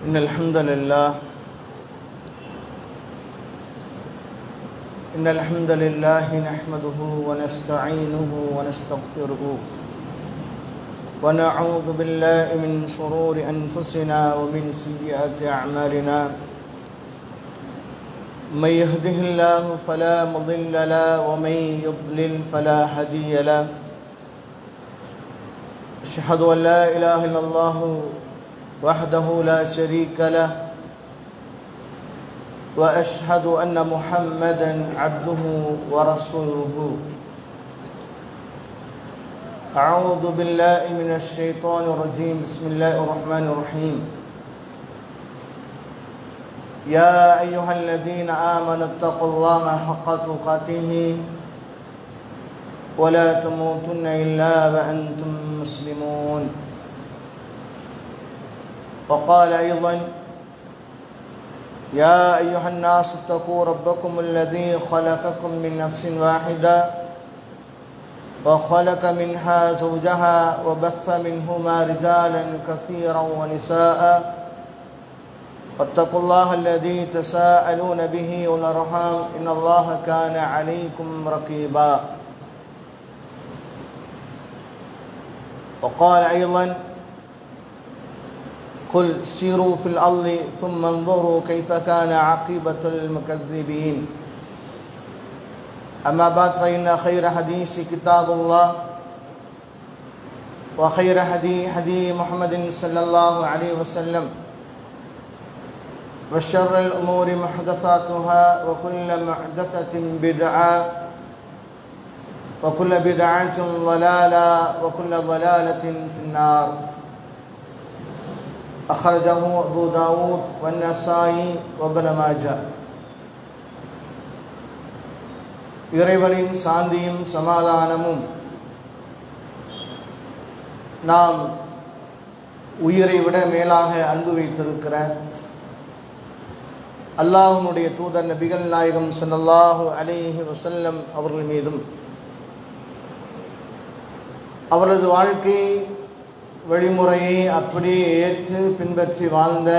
إن الحمد لله نحمده ونستعينه ونستغفره ونعوذ بالله من شرور أنفسنا ومن سيئات أعمالنا من يهده الله فلا مضل له ومن يضلل فلا هادي له أشهد أن لا إله إلا الله وحده لا شريك له وأشهد أن محمدا عبده ورسوله أعوذ بالله من الشيطان الرجيم بسم الله الرحمن الرحيم يا أيها الذين آمنوا اتقوا الله حق تقاته ولا تموتن إلا وأنتم مسلمون وقال أيضا يا أيها الناس اتقوا ربكم الذي خلقكم من نفس واحدة وخلق منها زوجها وبث منهما رجالا كثيرا ونساء واتقوا الله الذي تساءلون به والأرحام إن الله كان عليكم رقيبا وقال أيضا قل سيروا في الأرض ثم انظروا كيف كان عاقبة المكذبين أما بعد فإن خير حديث كتاب الله وخير هدي محمد صلى الله عليه وسلم وشر الأمور محدثاتها وكل محدثة بدعة وكل بدعة ضلالة وكل ضلالة في النار أخرجه أبو داود والنسائي وابن ماجه. இறைவனின் சாந்தியும் சமாதானமும் நாம் உயிரை விட மேலாக அன்பு வைத்திருக்கிற அல்லாஹ்வுடைய தூதர் நபிகள் நாயகம் ஸல்லல்லாஹு அலைஹி வஸல்லம் அவர்கள் மீதும் அவரது வாழ்க்கை வழிமுறையை அப்படியே ஏற்று பின்பற்றி வாழ்ந்த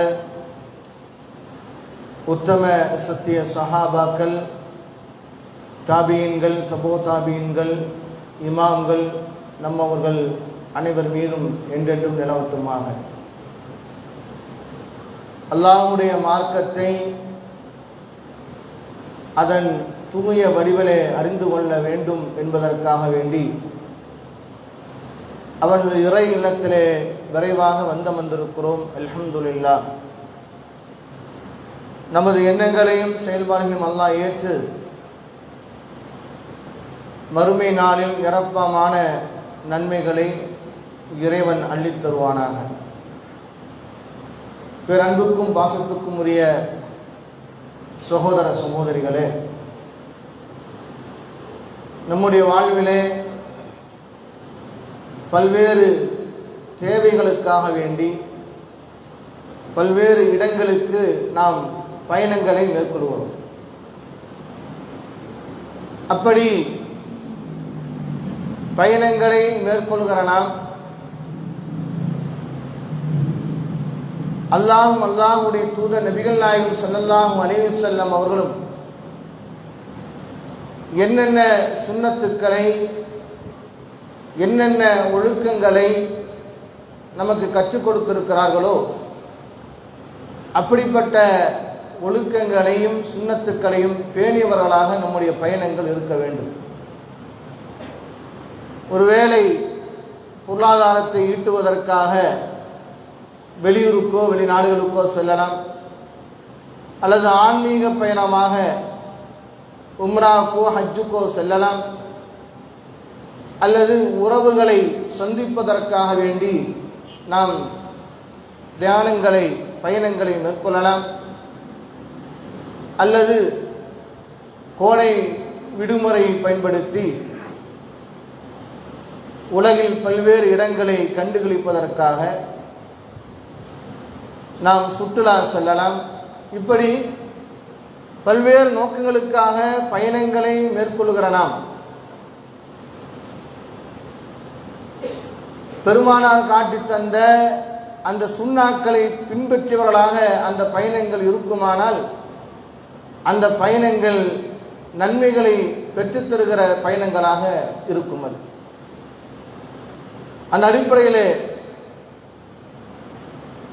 உத்தம சத்திய சஹாபாக்கள், தாபீன்கள், தபோ தாபீன்கள், இமாம்கள் நம்மவர்கள் அனைவர் மீதும் என்றென்றும் நிலவட்டுமாக. அல்லாஹ்வுடைய மார்க்கத்தை அதன் தூய வடிவிலே அறிந்து கொள்ள வேண்டும் என்பதற்காக வேண்டி அவரது இறை இல்லத்திலே விரைவாக வந்திருக்கிறோம். அல்ஹம்துலில்லாஹ். நமது எண்ணங்களையும் செயல்பாடுகளையும் அல்லாஹ் ஏற்று மறுமை நாளில் நிரப்பமான நன்மைகளை இறைவன் அள்ளித் தருவானாக. பேரன்புக்கும் பாசத்துக்கும் உரிய சகோதர சகோதரிகளே, நம்முடைய வாழ்விலே பல்வேறு தேவைகளுக்காக வேண்டி பல்வேறு இடங்களுக்கு நாம் பயணங்களை மேற்கொள்வோம். அப்படி பயணங்களை மேற்கொள்கிற நாம் அல்லாஹ்வுடைய தூதர் நபிகள் நாயகம் ஸல்லல்லாஹு அலைஹி வஸல்லம் அவர்களும் என்னென்ன சுன்னத்துக்களை என்னென்ன ஒழுக்கங்களை நமக்கு கற்றுக் கொடுத்திருக்கிறார்களோ அப்படிப்பட்ட ஒழுக்கங்களையும் சுன்னத்துக்களையும் பேணியவர்களாக நம்முடைய பயணங்கள் இருக்க வேண்டும். ஒருவேளை பொருளாதாரத்தை ஈட்டுவதற்காக வெளியூருக்கோ வெளிநாடுகளுக்கோ செல்லலாம், அல்லது ஆன்மீக பயணமாக உம்ராவுக்கோ ஹஜ்ஜுக்கோ செல்லலாம், அல்லது உறவுகளை சந்திப்பதற்காக வேண்டி நாம் பயணங்களை மேற்கொள்ளலாம், அல்லது கோடை விடுமுறையை பயன்படுத்தி உலகில் பல்வேறு இடங்களை கண்டுகளிப்பதற்காக நாம் சுற்றுலா செல்லலாம். இப்படி பல்வேறு நோக்கங்களுக்காக பயணங்களை மேற்கொள்கிற நாம் பெருமானார் காட்டி தந்த அந்த சுன்னாக்களை பின்பற்றியவர்களாக அந்த பயணங்கள் இருக்குமானால் அந்த பயணங்கள் நன்மைகளை பெற்றுத்தருகிற பயணங்களாக இருக்கும். அது அந்த அடிப்படையில்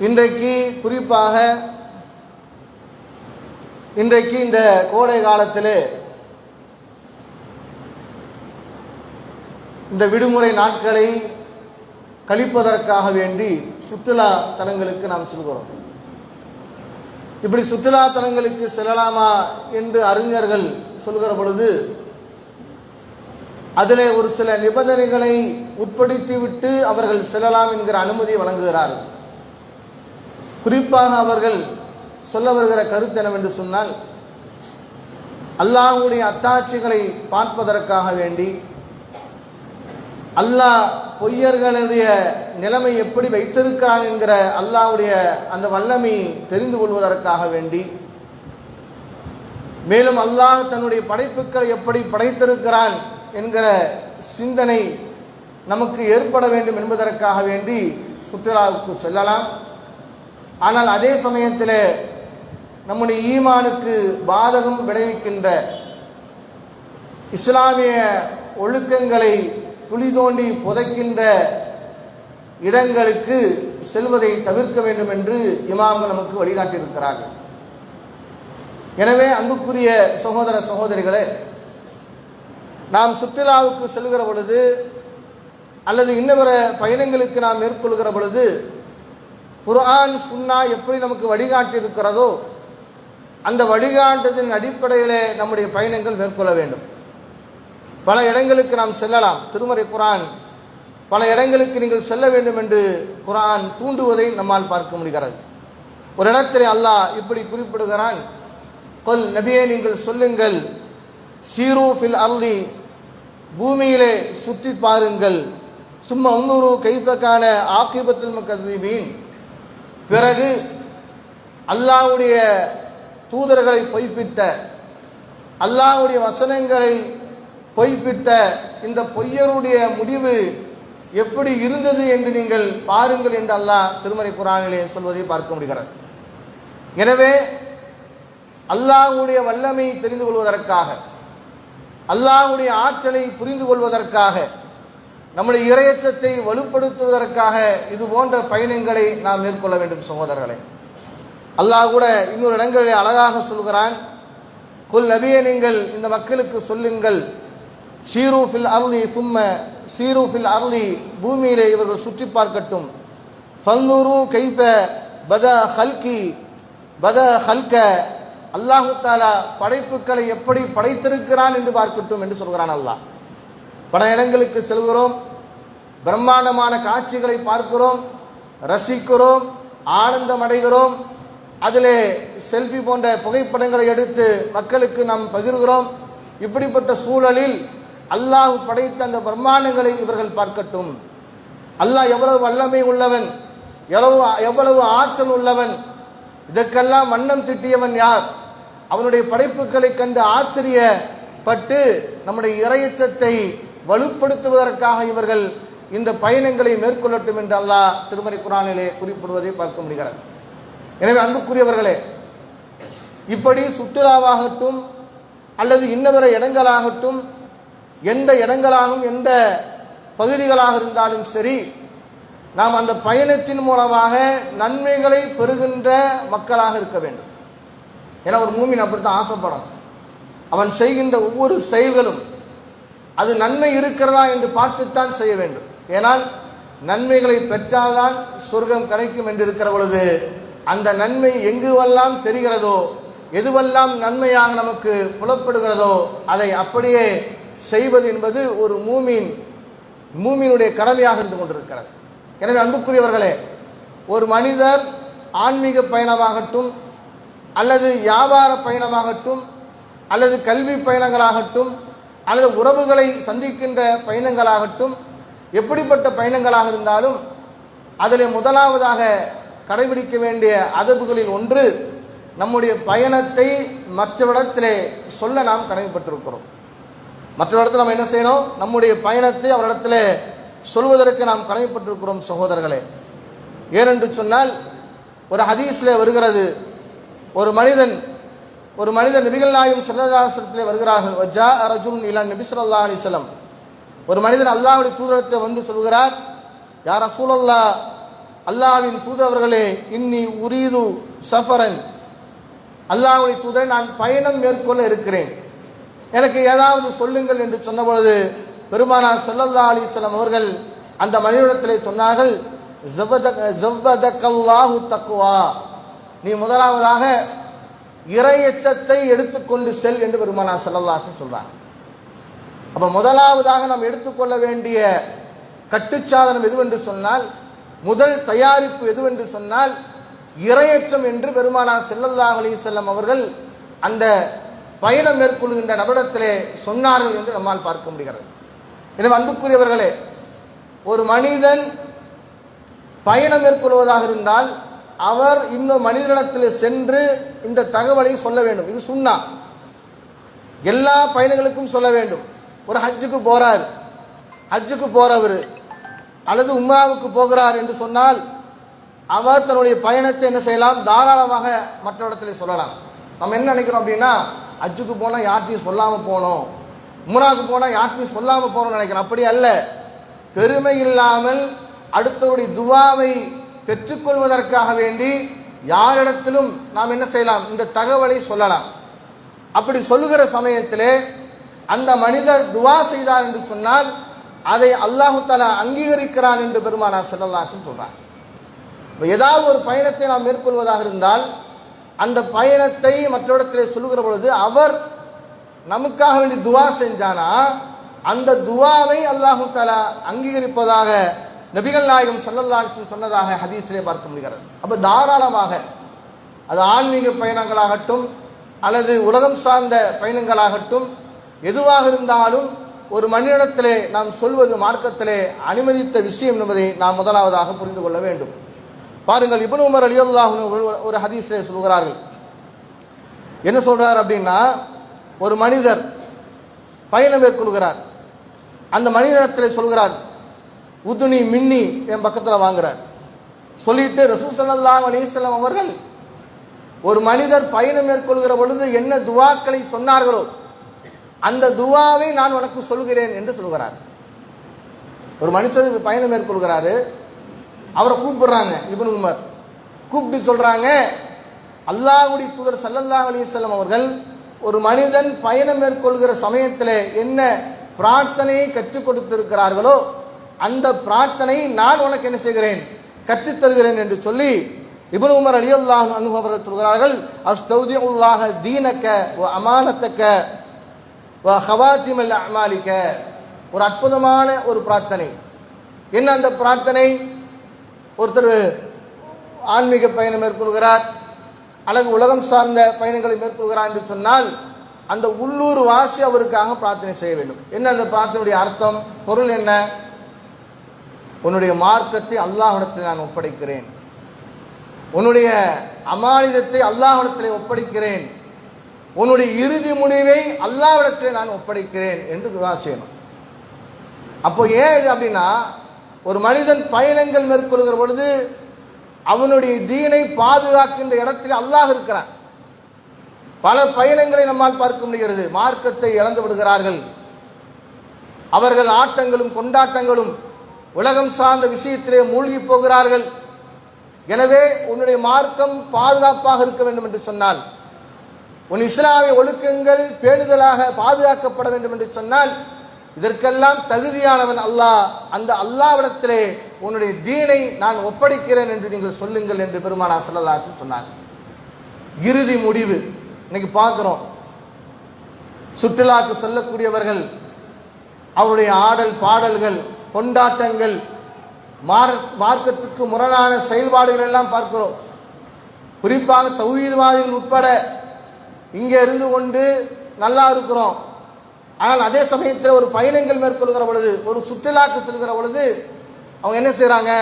இன்றைக்கு குறிப்பாக இந்த கோடை காலத்தில் இந்த விடுமுறை நாட்களை கழிப்பதற்காக வேண்டி சுற்றுலா தலங்களுக்கு நாம் செல்கிறோம். இப்படி சுற்றுலா தலங்களுக்கு செல்லலாமா என்று அறிஞர்கள் சொல்கிற பொழுது அதிலே ஒரு சில நிபந்தனைகளை உட்படுத்திவிட்டு அவர்கள் செல்லலாம் என்கிற அனுமதியை வழங்குகிறார்கள். குறிப்பாக அவர்கள் சொல்ல வருகிற கருத்து என்னவென்று சொன்னால், அல்லாஹ்வுடைய அத்தாட்சிகளை பார்ப்பதற்காக வேண்டி, அல்லாஹ் பொய்யர்களுடைய நிலைமை எப்படி வைத்திருக்கிறான் என்கிற அல்லாஹ்வுடைய அந்த வல்லமை தெரிந்து கொள்வதற்காக வேண்டி, மேலும் அல்லாஹ் தன்னுடைய படைப்புகளை எப்படி படைத்திருக்கிறான் என்கிற சிந்தனை நமக்கு ஏற்பட வேண்டும் என்பதற்காக வேண்டி சுற்றுலாவுக்கு செல்லலாம். ஆனால் அதே சமயத்தில் நம்முடைய ஈமானுக்கு பாதகம் விளைவிக்கின்ற இஸ்லாமிய ஒழுக்கங்களை குழி தோண்டி புதைக்கின்ற இடங்களுக்கு செல்வதை தவிர்க்க வேண்டும் என்று இமாம்கள் நமக்கு வழிகாட்டியிருக்கிறார்கள். எனவே அன்புக்குரிய சகோதர சகோதரிகளே, நாம் சுற்றுலாவுக்கு செல்கிற பொழுது அல்லது இன்னொரு பயணங்களுக்கு நாம் மேற்கொள்கிற பொழுது குர்ஆன் சுன்னா எப்படி நமக்கு வழிகாட்டி இருக்கிறதோ அந்த வழிகாட்டுதலின் அடிப்படையிலே நம்முடைய பயணங்கள் மேற்கொள்ள வேண்டும். பல இடங்களுக்கு நாம் செல்லலாம். திருமறை குர்ஆன் பல இடங்களுக்கு நீங்கள் செல்ல வேண்டும் என்று குர்ஆன் தூண்டுவதை நம்மால் பார்க்க முடிகிறது. ஒரு இடத்திலே அல்லாஹ் இப்படி குறிப்பிடுகிறான், கொல் நபியே நீங்கள் சொல்லுங்கள், சீரு ஃபில் அர்லி பூமியிலே சுற்றி பாருங்கள், சும்மா உன்னூரு கைஃபகான ஆகிபத்துல் முகذிபீன் பிறகு அல்லாஹ்வுடைய தூதர்களை பொய்ப்பித்த, அல்லாஹ்வுடைய வசனங்களை பொய்ப்பித்த இந்த பொய்யருடைய முடிவு எப்படி இருந்தது என்று நீங்கள் பாருங்கள் என்று அல்லாஹ் திருமறை குர்ஆனிலே சொல்வதை பார்க்க முடிகிறது. எனவே அல்லாஹ்வுடைய வல்லமை தெரிந்து கொள்வதற்காக, அல்லாஹ்வுடைய ஆற்றலை புரிந்து கொள்வதற்காக, நம்முடைய இறையச்சத்தை வலுப்படுத்துவதற்காக இது போன்ற பயணங்களை நாம் மேற்கொள்ள வேண்டும் சகோதரர்களே. அல்லாஹ் கூட இன்னொரு இடங்களிலே அழகாக சொல்கிறான், குல் நபியே நீங்கள் இந்த மக்களுக்கு சொல்லுங்கள், சீரு ஃபில் அர்லி சும்ம சீரு ஃபில் அர்லி பூமியிலே இவர்கள் சுற்றி பார்க்கட்டும், ஃபன்துரு கைஃப பதா ஹல்க அல்லாஹு தஆலா படைப்புகளை எப்படி படைத்திருக்கிறான் என்று பார்க்கட்டும் என்று சொல்கிறான் அல்லாஹ். பல இடங்களுக்கு செல்கிறோம், பிரம்மாண்டமான காட்சிகளை பார்க்கிறோம், ரசிக்கிறோம், ஆனந்தம் அடைகிறோம், அதிலே செல்ஃபி போன்ற புகைப்படங்களை எடுத்து மக்களுக்கு நாம் பகிர்கிறோம். இப்படிப்பட்ட சூழலில் அல்லாஹ் படைத்த அந்த பிரம்மாண்டங்களை இவர்கள் பார்க்கட்டும். அல்லாஹ் எவ்வளவு வல்லமை உள்ளவன், எவ்வளவு ஆற்றல் உள்ளவன், இதற்கெல்லாம் வண்ணம் திட்டியவன் யார், அவனுடைய படைப்புகளை கண்டு ஆச்சரியப்பட்டு நம்முடைய இறையச்சத்தை வலுப்படுத்துவதற்காக இவர்கள் இந்த பயணங்களை மேற்கொள்ளட்டும் என்று அல்லாஹ் திருமறை குர்ஆனிலே குறிப்பிடுவதை பார்க்க முடிகிறது. எனவே அன்புக்குரியவர்களே, இப்படி சுற்றுலாவாகட்டும் அல்லது இன்னவர இடங்களாகட்டும், எந்த இடங்களாகவும் எந்த பகுதிகளாக இருந்தாலும் சரி, நாம் அந்த பயணத்தின் மூலமாக நன்மைகளை பெறுகின்ற மக்களாக இருக்க வேண்டும். ஏன்னா ஒரு மூமின் அப்படித்தான் ஆசைப்படணும். அவன் செய்கின்ற ஒவ்வொரு செயல்களும் அது நன்மை இருக்கிறதா என்று பார்த்துத்தான் செய்ய வேண்டும். ஏனால் நன்மைகளை பெற்றால்தான் சொர்க்கம் கிடைக்கும் என்று இருக்கிற பொழுது அந்த நன்மை எங்குவெல்லாம் தெரிகிறதோ, எதுவெல்லாம் நன்மையாக நமக்கு புலப்படுகிறதோ அதை அப்படியே செய்வது என்பது ஒரு மூமினுடைய கடமையாக இருந்து கொண்டிருக்கிறது. எனவே அன்புக்குரியவர்களே, ஒரு மனிதர் ஆன்மீக பயணமாகட்டும் அல்லது வியாபார பயணமாகட்டும் அல்லது கல்வி பயணங்களாகட்டும் அல்லது உறவுகளை சந்திக்கின்ற பயணங்களாகட்டும், எப்படிப்பட்ட பயணங்களாக இருந்தாலும் அதில் முதலாவதாக கடைபிடிக்க வேண்டிய அதபுகளில் ஒன்று, நம்முடைய பயணத்தை மற்றவரிடத்திலே சொல்ல நாம் கடமைப்பட்டிருக்கிறோம். மற்றவரிடத்தில் நம்ம என்ன செய்யணும்? நம்முடைய பயணத்தை அவரிடத்தில் சொல்வதற்கு நாம் கடமைப்பட்டிருக்கிறோம் சகோதரர்களே. ஏனென்று சொன்னால் ஒரு ஹதீஸ்ல வருகிறது, ஒரு மனிதன் நபிகள் நாயகம் ஸல்லல்லாஹு அலைஹி வஸல்லம் வருகிறார்கள். வஜாஅ ரஜுலுன் இலா நபி ஸல்லல்லாஹு அலைஹி வஸல்லம், ஒரு மனிதன் அல்லாஹ்வுடைய தூதரிடத்தில் வந்து சொல்கிறார், யா ரசூலல்லாஹ், அல்லாஹ்வின் தூதவர்களே, இன்னி உரீது சஃபரன், அல்லாஹ்வுடைய தூதரை நான் பயணம் மேற்கொள்ள இருக்கிறேன், எனக்கு ஏதாவது சொல்லுங்கள் என்று சொன்ன பொழுது பெருமானார் ஸல்லல்லாஹு அலைஹி வஸல்லம் அவர்கள் அந்த மனிதனிடத்திலே சொன்னார்கள், ஜவ்வதக்கல்லாஹு தக்வா, நீ முதலாவதாக இறையச்சத்தை எடுத்துக்கொண்டு செல் என்று பெருமானார் ஸல்லல்லாஹு அலைஹி வஸல்லம் சொல்றாங்க. அப்ப முதலாவதாக நாம் எடுத்துக்கொள்ள வேண்டிய கட்டுச்சாதனம் எதுவென்று சொன்னால், முதல் தயாரிப்பு எதுவென்று சொன்னால் இறையச்சம் என்று பெருமானார் ஸல்லல்லாஹு அலைஹி வஸல்லம் அவர்கள் அந்த பயணம் மேற்கொள்கின்ற நபரிடத்திலே சொன்னார்கள் என்று நம்மால் பார்க்க முடிகிறது. எனவே அன்புக்குரியவர்களே, ஒரு மனிதன் பயணம் மேற்கொள்வதாக இருந்தால் அவர் இன்னும் மனிதனிடத்தில் சென்று இந்த தகவலை சொல்ல வேண்டும். இது சுன்னா, எல்லா பயணங்களுக்கும் சொல்ல வேண்டும். ஒரு ஹஜ்ஜுக்கு போறார், ஹஜ்ஜுக்கு போறவர் அல்லது உம்ராவுக்கு போகிறார் என்று சொன்னால் அவர் தன்னுடைய பயணத்தை என்ன செய்யலாம், தாராளமாக மற்ற இடத்துல சொல்லலாம். நம்ம என்ன நினைக்கிறோம் அப்படின்னா, ஹஜ்ஜுக்கு போனால் யார்ட்டையும் சொல்லாமல் போனோம், உம்ராவுக்கு போனால் யார்ட்டையும் சொல்லாமல் போகணும்னு நினைக்கிறோம். அப்படி அல்ல. பெருமை இல்லாமல் அடுத்தவருடைய துவாவை பெற்றுக்கொள்வதற்காக வேண்டி யாரிடத்திலும் நாம் என்ன செய்யலாம், இந்த தகவலை சொல்லலாம். அப்படி சொல்லுகிற சமயத்திலே அந்த மனிதர் துவா செய்தார் என்று சொன்னால் அதை அல்லாஹு தஆலா அங்கீகரிக்கிறான் என்று பெருமானார் ஸல்லல்லாஹு அலைஹி வஸல்லம் சொல்றார். ஏதாவது ஒரு பயணத்தை நாம் மேற்கொள்வதாக இருந்தால் அந்த பயணத்தை மற்றவரிடத்திலே சொல்லுகிற பொழுது அவர் நமக்காக வேண்டி துவா செஞ்சானா அந்த துவாவை அல்லாஹு தஆலா அங்கீகரிப்பதாக நபிகள் நாயகம் ஸல்லல்லாஹு அலைஹி வஸல்லம் சொன்னதாக ஹதீஸிலே பார்க்க முடிகிறது. அப்ப தாராளமாக அது ஆன்மீக பயணங்களாகட்டும் அல்லது உலகம் சார்ந்த பயணங்களாகட்டும் எதுவாக இருந்தாலும் ஒரு மனிதனிடத்திலே நாம் சொல்வது மார்க்கத்திலே அனுமதித்த விஷயம் என்பதை நாம் முதலாவதாக புரிந்து கொள்ள வேண்டும். பாருங்கள், இப்னு உமர் ரலியல்லாஹு அன்ஹு ஒரு ஹதீஸிலே சொல்கிறார்கள். என்ன சொல்றார் அப்படின்னா, ஒரு மனிதர் பயணம் மேற்கொள்கிறார், அந்த மனிதனிடத்திலே சொல்கிறார், உதுனி மின்னி, என் பக்கத்தில் வாங்குறார். சொல்லிட்டு ரசூல் ஸல்லல்லாஹு அலைஹி வஸல்லம் அவர்கள் ஒரு மனிதர் பயணம் மேற்கொள்கிற பொழுது என்ன துவாக்களை சொன்னார்களோ அந்த துவாவை நான் உனக்கு சொல்கிறேன் என்று சொல்கிறார். ஒரு மனுஷர் பயணம் மேற்கொள்கிறாரு, அவரை கூப்பிடுறாங்க. இப்னு உமர் கூப்பிட்டு சொல்றாங்க, அல்லாஹ்வுடைய தூதர் ஸல்லல்லாஹு அலைஹி வஸல்லம் அவர்கள் ஒரு மனிதன் பயணம் மேற்கொள்கிற சமயத்தில் என்ன பிரார்த்தனையை கற்றுக் கொடுத்திருக்கிறார்களோ அந்த பிரார்த்தனை நான் உனக்கு என்ன செய்கிறேன், கற்றுத் தருகிறேன் என்று சொல்லி இப்னு உமர் ரலியல்லாஹு அன்ஹு அவர்கள் சொல்கிறார்கள், அஸ்தௌதிஉல்லாஹ தீனக வ அமானத்தக வ ஹவாத்திமல் அமாலிக. ஒரு அற்புதமான ஒரு பிரார்த்தனை. என்ன அந்த பிரார்த்தனை? ஒருத்தர் ஆன்மீக பயணம் மேற்கொள்கிறார் அல்லது உலகம் சார்ந்த பயணங்களை மேற்கொள்கிறார் என்று சொன்னால் அந்த உள்ளூர் வாசி அவருக்காக பிரார்த்தனை செய்ய வேண்டும். என்ன அந்த பிரார்த்தனையுடைய அர்த்தம், பொருள் என்ன? உன்னுடைய மார்க்கத்தை அல்லாஹ்விடத்தில் நான் ஒப்படைக்கிறேன், உன்னுடைய அமானிதத்தை அல்லாஹ்விடத்தில் ஒப்படைக்கிறேன், உன்னுடைய இறுதி முடிவை அல்லாஹ்விடத்தில் நான் ஒப்படைக்கிறேன் என்று துஆ செய்யணும். அப்போ ஏன் இது அப்படின்னா, ஒரு மனிதன் பயணங்கள் மேற்கொள்கிற பொழுது அவனுடைய தீனை பாதுகாக்கின்ற இடத்தில் அல்லாஹ் இருக்கிறான். பல பயணங்களை நம்மால் பார்க்க முடிகிறது. மார்க்கத்தை இழந்து விடுகிறார்கள், அவர்கள் ஆட்டங்களும் கொண்டாட்டங்களும் உலகம் சார்ந்த விஷயத்திலே மூழ்கி போகிறார்கள். எனவே உன்னுடைய மார்க்கம் பாதுகாப்பாக இருக்க வேண்டும் என்று சொன்னால், உன் இஸ்லாமிய ஒழுக்கங்கள் பேணுதலாக பாதுகாக்கப்பட வேண்டும் என்று சொன்னால் இதற்கெல்லாம் தகுதியானவன் அல்லாஹ். அந்த அல்லாஹ்விடத்திலே உன்னுடைய தீனை நான் ஒப்படைக்கிறேன் என்று நீங்கள் சொல்லுங்கள் என்று பெருமானார் ஸல்லல்லாஹு அலைஹி வஸல்லம் சொன்னார். இறுதி முடிவு இன்னைக்கு பார்க்கிறோம். சுற்றுலாக்கு செல்லக்கூடியவர்கள் அவருடைய ஆடல் பாடல்கள் கொண்டாட்டங்கள் மார்க்கத்துக்கு முரணான செயல்பாடுகள் எல்லாம் பார்க்கிறோம். குறிப்பாக தௌஹீத்வாதிகள் உட்பட இங்கே இருந்து கொண்டு நல்லா இருக்கிறோம். ஆனால் அதே சமயத்தில் ஒரு பயணங்கள் மேற்கொள்கிற பொழுது, ஒரு சுற்றுலாக்கு செல்கிற பொழுது அவங்க என்ன செய்யறாங்க,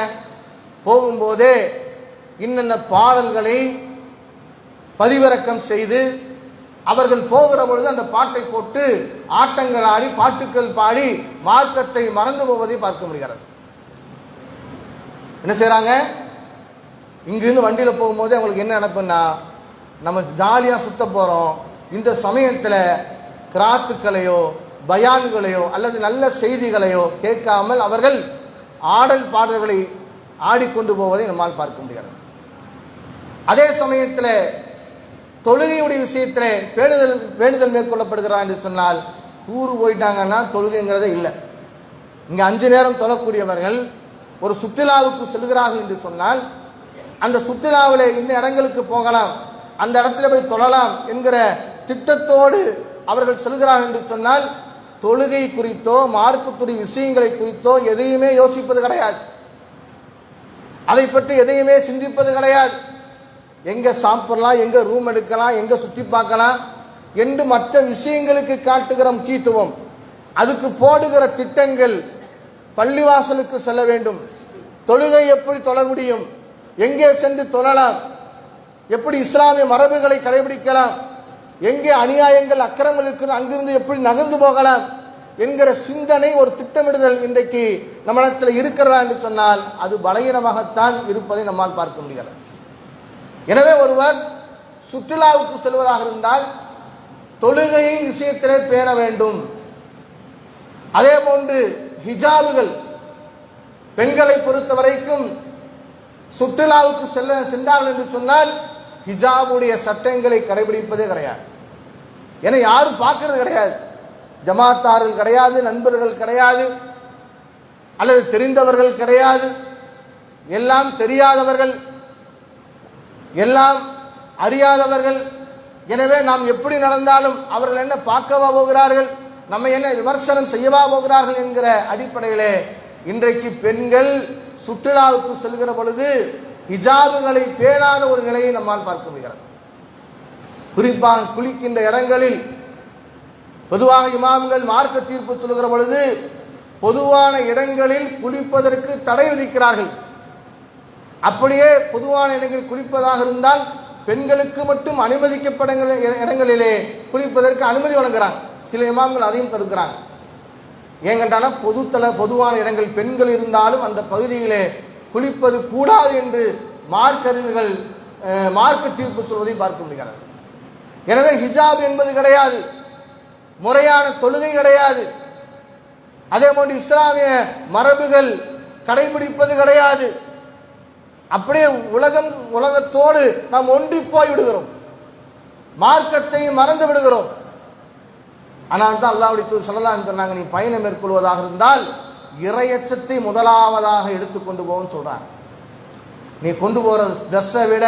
போகும்போதே இன்னென்ன பாடல்களை பதிவிறக்கம் செய்து அவர்கள் போகிற பொழுது அந்த பாட்டை போட்டு ஆட்டங்கள் ஆடி பாட்டுக்கள் பாடி மார்க்கத்தை மறந்து போவதை பார்க்க முடிகிறது. என்ன செய்யறாங்க, இங்கிருந்து வண்டியில் போகும்போது அவங்களுக்கு என்ன நினைப்புன்னா, நம்ம ஜாலியாக சுத்த போகிறோம், இந்த சமயத்தில் கிராத்துக்களையோ பயான்களையோ அல்லது நல்ல செய்திகளையோ கேட்காமல் அவர்கள் ஆடல் பாடல்களை ஆடிக்கொண்டு போவதை நம்மால் பார்க்க முடியாது. அதே சமயத்தில் தொழுகையுடைய விஷயத்தில் வேண்டுதல் மேற்கொள்ளப்படுகிறதா என்று சொன்னால், டூரு போயிட்டாங்கன்னா தொழுகைங்கிறதே இல்லை. இங்கே 5 நேரம் தொழக்கூடியவர்கள் ஒரு சுற்றுலாவுக்கு செல்கிறார்கள் என்று சொன்னால், அந்த சுற்றுலாவில் இந்த இடங்களுக்கு போகலாம், அந்த இடத்துல போய் தொழலாம் என்கிற திட்டத்தோடு அவர்கள் செல்கிறார்கள் என்று சொன்னால், தொழுகை குறித்தோ மார்க்கத்துடைய விஷயங்களை குறித்தோ எதையுமே யோசிப்பது கிடையாது, அதை பற்றி எதையுமே சிந்திப்பது கிடையாது. எங்க சாப்பிடலாம், எங்க ரூம் எடுக்கலாம், எங்க சுற்றி பார்க்கலாம் என்று மற்ற விஷயங்களுக்கு காட்டுகிற முக்கியத்துவம், அதுக்கு போடுகிற திட்டங்கள், பள்ளிவாசலுக்கு செல்ல வேண்டும், தொழுகை எப்படி தொழ முடியும், எங்கே சென்று தொழலாம், எப்படி இஸ்லாமிய மரபுகளை கடைபிடிக்கலாம், எங்கே அநியாயங்கள் அக்கிரமங்கள் இருக்கிற அங்கிருந்து எப்படி நகர்ந்து போகலாம் என்கிற சிந்தனை, ஒரு திட்டமிடுதல் இன்றைக்கு நம்மிடத்தில் இருக்கிறதா என்று சொன்னால் அது பலகீனமாகத்தான் இருப்பதை நம்மால் பார்க்க முடிகிறது. எனவே ஒருவர் சுற்றுலாவுக்கு செல்வதாக இருந்தால் தொழுகையை விஷயத்திலே பேண வேண்டும். அதே போன்று ஹிஜாபுகள், பெண்களை பொறுத்த வரைக்கும் சுற்றுலாவுக்கு சென்றார்கள் என்று சொன்னால் ஹிஜாபுடைய சட்டங்களை கடைபிடிப்பதே கிடையாது. ஏன்னா யாரும் பார்க்கறது கிடையாது, ஜமாத்தார்கள் கிடையாது, நண்பர்கள் கிடையாது, அல்லது தெரிந்தவர்கள் கிடையாது, எல்லாம் தெரியாதவர்கள், எல்லாம் அறியாதவர்கள். எனவே நாம் எப்படி நடந்தாலும் அவர்கள் என்ன பார்க்கவா போகிறார்கள், நம்ம என்ன விமர்சனம் செய்யவா போகிறார்கள் என்கிற அடிப்படையிலே இன்றைக்கு பெண்கள் சுற்றுலாவுக்கு செல்கிற பொழுது ஹிஜாபுகளை பேணாத ஒரு நிலையை நம்மால் பார்க்க முடிகிறது. குறிப்பாக குளிக்கின்ற இடங்களில் பொதுவாக இமாம்கள் மார்க்க தீர்ப்பு சொல்கிற பொழுது பொதுவான இடங்களில் குளிப்பதற்கு தடை விதிக்கிறார்கள். அப்படியே பொதுவான இடங்களில் குளிப்பதாக இருந்தால் பெண்களுக்கு மட்டும் அனுமதிக்கப்பட்ட இடங்களிலே குளிப்பதற்கு அனுமதி வழங்குகிறாங்க. சில இமாம்கள் அதையும் தடுக்கிறாங்க. ஏங்கண்டான பொதுவான இடங்கள் பெண்கள் இருந்தாலும் அந்த பகுதியிலே குளிப்பது கூடாது என்று மார்க்கறிஞர்கள் மார்க்க தீர்ப்பு சொல்வதை பார்க்க முடிகிறது. எனவே ஹிஜாப் என்பது கிடையாது, முறையான தொழுகை கிடையாது, அதே போன்று இஸ்லாமிய மரபுகள் கடைபிடிப்பது கிடையாது. அப்படியே உலகத்தோடு நாம் ஒன்றி போய் விடுகிறோம், மார்க்கத்தை மறந்து விடுகிறோம். ஆனால் தான் அல்லாஹ்வுடைய தூதர் ஸல்லல்லாஹு அலைஹி வஸல்லம் சொன்னாங்க, நீ பயணம் மேற்கொள்வதாக இருந்தால் இறையச்சத்தை முதலாவதாக எடுத்துக்கொண்டு போன்னு சொல்றாங்க. நீ கொண்டு போற ட்ரெஸ்ஸை விட,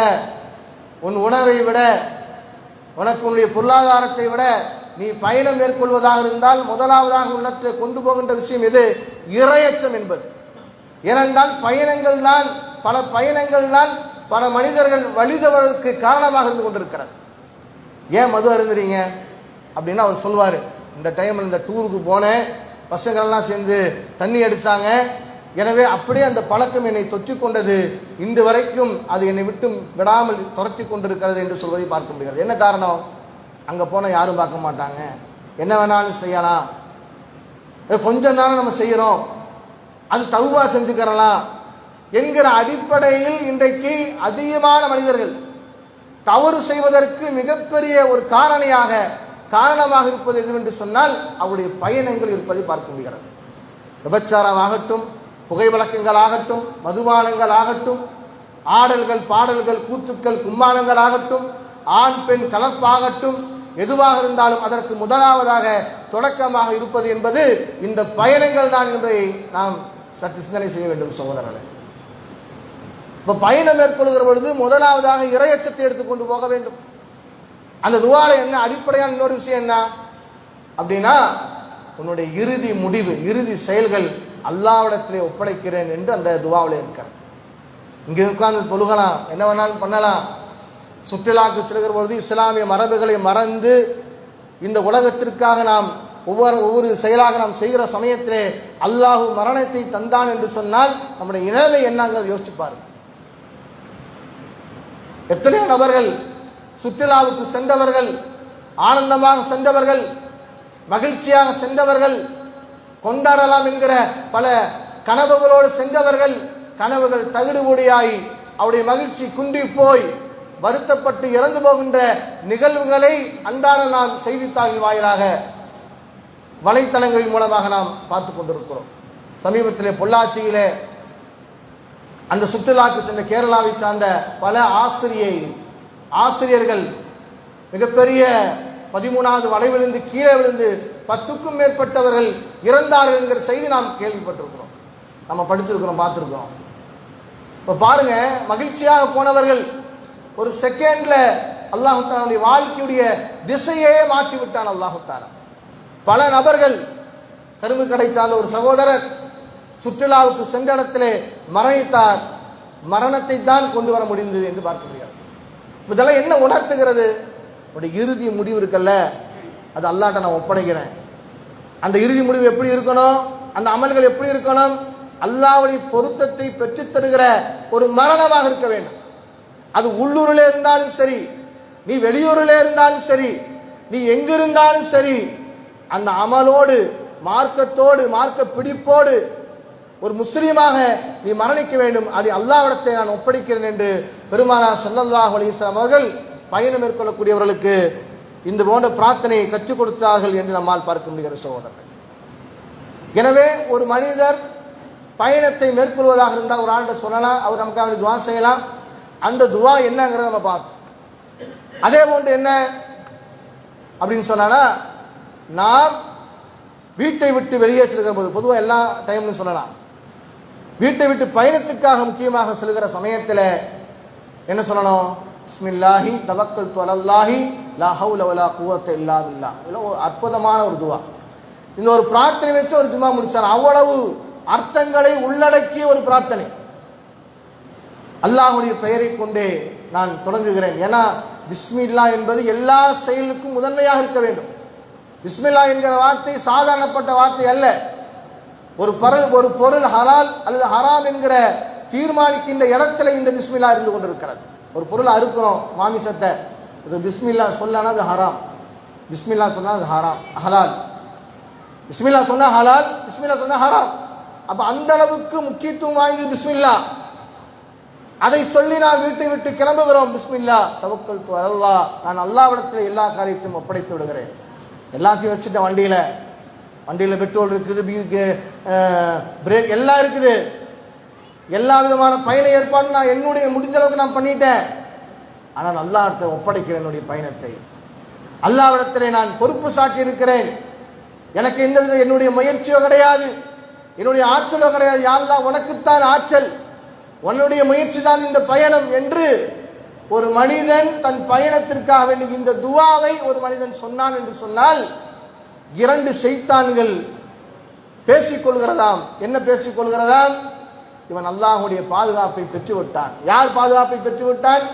உன் உணவை விட, உனக்கு உன்னுடைய பொருளாதாரத்தை விட நீ பயணம் மேற்கொள்வதாக இருந்தால் முதலாவதாக உள்ளத்தை கொண்டு போகின்ற விஷயம் எது? இறையச்சம் என்பது. ஏனென்றால் பல பயணங்கள் தான் பல மனிதர்கள் வழிதவருக்கு காரணமாக இருந்து கொண்டிருக்கிறது. ஏன் மது அருந்துறீங்க அப்படின்னா அவர் சொல்வார், இந்த டைமில் இந்த டூருக்கு போனேன், பசங்கள்லாம் சேர்ந்து தண்ணி அடித்தாங்க, எனவே அப்படியே அந்த பழக்கம் என்னை தொற்றி கொண்டது, இன்று வரைக்கும் அது என்னை விட்டு விடாமல் துரத்தி கொண்டிருக்கிறது என்று சொல்வதை பார்க்க முடிகிறது. என்ன காரணம்? அங்கே போனால் யாரும் பார்க்க மாட்டாங்க, என்ன வேணாலும் செய்யலாம், கொஞ்ச நேரம் நம்ம செய்கிறோம், அது தௌபா செஞ்சுக்கிறலாம் என்கிற அடிப்படையில் இன்றைக்கு அதிகமான மனிதர்கள் தவறு செய்வதற்கு மிகப்பெரிய ஒரு காரணமாக இருப்பது எதுவென்று சொன்னால் அவருடைய பயணங்கள் இருப்பதை பார்க்க முடிகிறது. விபச்சாரம் ஆகட்டும், புகைவழக்கங்கள் ஆகட்டும், மதுபானங்கள் ஆகட்டும், ஆடல்கள் பாடல்கள் கூத்துக்கள் கும்மாளங்கள் ஆகட்டும், ஆண் பெண் கலப்பாகட்டும், எதுவாக இருந்தாலும் அதற்கு முதலாவதாக தொடக்கமாக இருப்பது என்பது இந்த பயணங்கள் தான் என்பதை நாம் சற்று சிந்தனை செய்ய வேண்டும் சகோதரர்களே. இப்ப பயணம் மேற்கொள்கிற பொழுது முதலாவதாக இறையச்சத்தை எடுத்துக்கொண்டு போக வேண்டும். அந்த துவால என்ன அடிப்படையான இன்னொரு விஷயம் என்ன அப்படின்னா, உன்னுடைய இறுதி முடிவு, இறுதி செயல்கள் அல்லாஹ்விடத்திலே ஒப்படைக்கிறேன் என்று அந்த துவாவில் இருக்கிறது. இங்கே உட்கார்ந்து தொழுகலாம், என்ன வேணாலும் பண்ணலாம், சுற்றுலாக்கு செல்கிற பொழுது இஸ்லாமிய மரபுகளை மறந்து இந்த உலகத்திற்காக நாம் ஒவ்வொரு செயலாக நாம் செய்கிற சமயத்திலே அல்லாஹ் மரணத்தை தந்தான் என்று சொன்னால் நம்முடைய நிலைமை என்னங்கிறத யோசிப்பார். எத்தனையோ நபர்கள் சுற்றுலாவுக்கு சென்றவர்கள், ஆனந்தமாக சென்றவர்கள், மகிழ்ச்சியாக சென்றவர்கள், கொண்டாடலாம் என்கிற பல கனவுகளோடு சென்றவர்கள், கனவுகள் தகுடுபொடியாகி அவருடைய மகிழ்ச்சி குன்றி போய் வருத்தப்பட்டு இறந்து போகின்ற நிகழ்வுகளை அன்றாட நாம் செய்தித்தாளின் வாயிலாக வலைத்தளங்களின் மூலமாக நாம் பார்த்து கொண்டிருக்கிறோம். சமீபத்திலே பொள்ளாச்சியிலே அந்த சுற்றுலாக்கு சென்ற கேரளாவை சார்ந்த பல ஆசிரியர்கள் மிகப்பெரிய 13வது வளைவிலிருந்து கீழே விழுந்து 10க்கும் மேற்பட்டவர்கள் இறந்தார்கள் என்கிற செய்தி நாம் கேள்விப்பட்டிருக்கிறோம், நம்ம படிச்சிருக்கிறோம், பார்த்திருக்கிறோம். இப்ப பாருங்க, மகிழ்ச்சியாக போனவர்கள் ஒரு செகண்ட்ல அல்லாஹு தஆலாவுடைய வாழ்க்கையுடைய திசையே மாற்றி விட்டான் அல்லாஹு தஆலா. பல நபர்கள், கரும்பு கடை சார்ந்த ஒரு சகோதரர் சுற்றுலாவுக்கு சென்ற இடத்திலே மரணித்தார். மரணத்தை தான் கொண்டு வர முடிந்தது என்று பார்க்க முடியாது. இதெல்லாம் என்ன உணர்த்துகிறது? உடைய இறுதி முடிவு இருக்குல்ல, அது அல்லாஹ்ட்ட நான் ஒப்படைக்கிறேன். அந்த இறுதி முடிவு எப்படி இருக்கணும், அந்த அமல்கள் எப்படி இருக்கணும்? அல்லாஹ்வுடைய பொருத்தத்தை பெற்றுத் தருகிற ஒரு மரணமாக இருக்க வேண்டும். அது உள்ளூரில் இருந்தாலும் சரி, நீ வெளியூரில் இருந்தாலும் சரி, நீ எங்கிருந்தாலும் சரி, அந்த அமலோடு மார்க்கத்தோடு மார்க்க பிடிப்போடு ஒரு முஸ்லீமாக நீ மரணிக்க வேண்டும். அதை அல்லாஹ்விடத்தை நான் ஒப்படைக்கிறேன் என்று பெருமானார் ஸல்லல்லாஹு அலைஹி வஸல்லம் அவர்கள் பயணம் மேற்கொள்ளக்கூடியவர்களுக்கு இந்த போன்ற பிரார்த்தனையை கற்றுக் கொடுத்தார்கள் என்று நம்மால் பார்க்க முடிகிற சகோதரர்கள். எனவே ஒரு மனிதர் பயணத்தை மேற்கொள்வதாக இருந்தால் ஒரு ஆண்ட சொல்லலாம், அவர் நமக்காக துவா செய்யலாம். அந்த துவா என்னங்கிறத நம்ம பார்த்தோம். அதே போன்று என்ன அப்படின்னு சொன்னா, நாம் வீட்டை விட்டு வெளியே செல்கிற போது, பொதுவாக எல்லா டைம்லையும் சொல்லலாம், வீட்டை விட்டு பயணத்துக்காக முக்கியமாக செல்கிற சமயத்தில் என்ன சொல்லணும்? பிஸ்மில்லாஹி தவக்கல்து அலல்லாஹி லா ஹவுல வலா குவத்த இல்லா பில்லாஹ். இதெல்லாம் ஒரு அற்புதமான ஒரு துவா. இந்த ஒரு பிரார்த்தனை வச்சு ஒரு ஜும்மா முடிச்சார். அவ்வளவு அர்த்தங்களை உள்ளடக்கிய ஒரு பிரார்த்தனை. அல்லாஹ்வுடைய பெயரை கொண்டே நான் தொடங்குகிறேன். ஏன்னா பிஸ்மில்லா என்பது எல்லா செயலுக்கும் முதன்மையாக இருக்க வேண்டும். பிஸ்மில்லா என்கிற வார்த்தை சாதாரணப்பட்ட வார்த்தை அல்ல. ஒரு பொருள் ஹலால் அல்லது ஹராம் என்கிற தீர்மானிக்கின்ற இடத்துல இந்த பிஸ்மில்லா இருந்து கொண்டிருக்கிறது. ஒரு பொருளை அறுக்கிறோம், மாமிசத்தை, இது பிஸ்மில்லா சொல்லனா அது ஹராம், பிஸ்மில்லா சொன்னா அது ஹலால், பிஸ்மில்லா சொன்னா ஹலால், பிஸ்மில்லா சொன்னா ஹராம். அப்ப அந்த அளவுக்கு முக்கியத்துவம் வாய்ந்தது பிஸ்மில்லா. அதை சொல்லி நான் வீட்டை விட்டு கிளம்புகிறோம். பிஸ்மில்லா தவக்கல்து அலல்லாஹ், நான் அல்லாஹ்விடத்தில் எல்லா காரியத்தையும் ஒப்படைத்து விடுகிறேன். எல்லாத்தையும் வச்சுட்டேன். வண்டியில் பெட்ரோல் இருக்குது, பிரேக் எல்லாம் இருக்குது, எல்லா விதமான பயண ஏற்பாடு நான் என்னுடைய முடிஞ்ச அளவுக்கு நான் பண்ணிட்டேன். ஆனால் அல்லாஹ்விடத்தை ஒப்படைக்கிறேன். என்னுடைய பயணத்தை அல்லாஹ்விடத்திலே நான் பொறுப்பு சாட்டி இருக்கிறேன். எனக்கு எந்த வித என்னுடைய முயற்சியோ கிடையாது, என்னுடைய ஆற்றலோ கிடையாது. யா அல்லாஹ், உனக்குத்தான் ஆற்றல், உன்னுடைய முயற்சி தான் இந்த பயணம் என்று ஒரு மனிதன் தன் பயணத்திற்காக வேண்டி இந்த துவாவை ஒரு மனிதன் சொன்னான் என்று சொன்னால், 2 ஷைத்தான்கள் பேசிக்கொள்கிறதாம். என்ன பேசிக்கொள்கிறதாம்? இவன் அல்லாஹ்வுடைய பாதுகாப்பை பெற்றுவிட்டான். யார் பாதுகாப்பை பெற்றுவிட்டான்?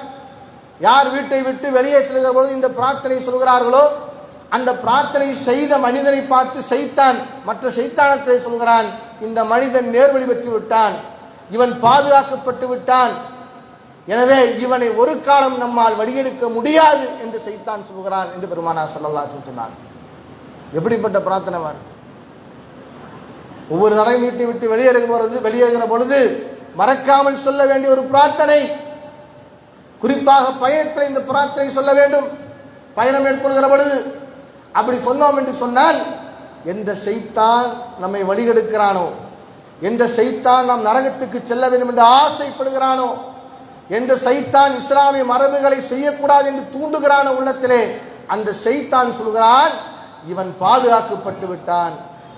யார் வீட்டை விட்டு வெளியே செல்கிற பொழுது இந்த பிரார்த்தனை சொல்கிறார்களோ, அந்த பிரார்த்தனை செய்த மனிதனை பார்த்து ஷைத்தான் மற்ற ஷைத்தானத்தை சொல்கிறான், இந்த மனிதன் நேர்வழி பெற்று விட்டான், இவன் பாதுகாக்கப்பட்டு விட்டான், எனவே இவனை ஒரு காலம் நம்மால் வழியெடுக்க முடியாது என்று ஷைத்தான் சொல்கிறான் என்று பெருமானார் ஸல்லல்லாஹு அலைஹி வஸல்லம் சொன்னார். எப்படிப்பட்ட பிரார்த்தனை வார்! ஒவ்வொரு தடவை வீட்டை விட்டு வெளியேறுகிற பொழுது மறக்காமல் சொல்ல வேண்டிய ஒரு பிரார்த்தனை. குறிப்பாக பயணத்தில் இந்த பிரார்த்தனை சொல்ல வேண்டும். பயணம் மேற்கொள்கிற பொழுது அப்படி சொன்னோம் என்று சொன்னால், எந்த ஷைத்தான் நம்மை வழிகெடுக்கிறானோ, எந்த ஷைத்தான் நாம் நரகத்துக்கு செல்ல வேண்டும் என்று ஆசைப்படுகிறானோ, எந்த ஷைத்தான் இஸ்லாமிய மரபுகளை செய்யக்கூடாது என்று தூண்டுகிறானோ உள்ளத்திலே, அந்த ஷைத்தான் சொல்கிறான், இவன் பாதுகாக்கப்பட்டு விட்டான்,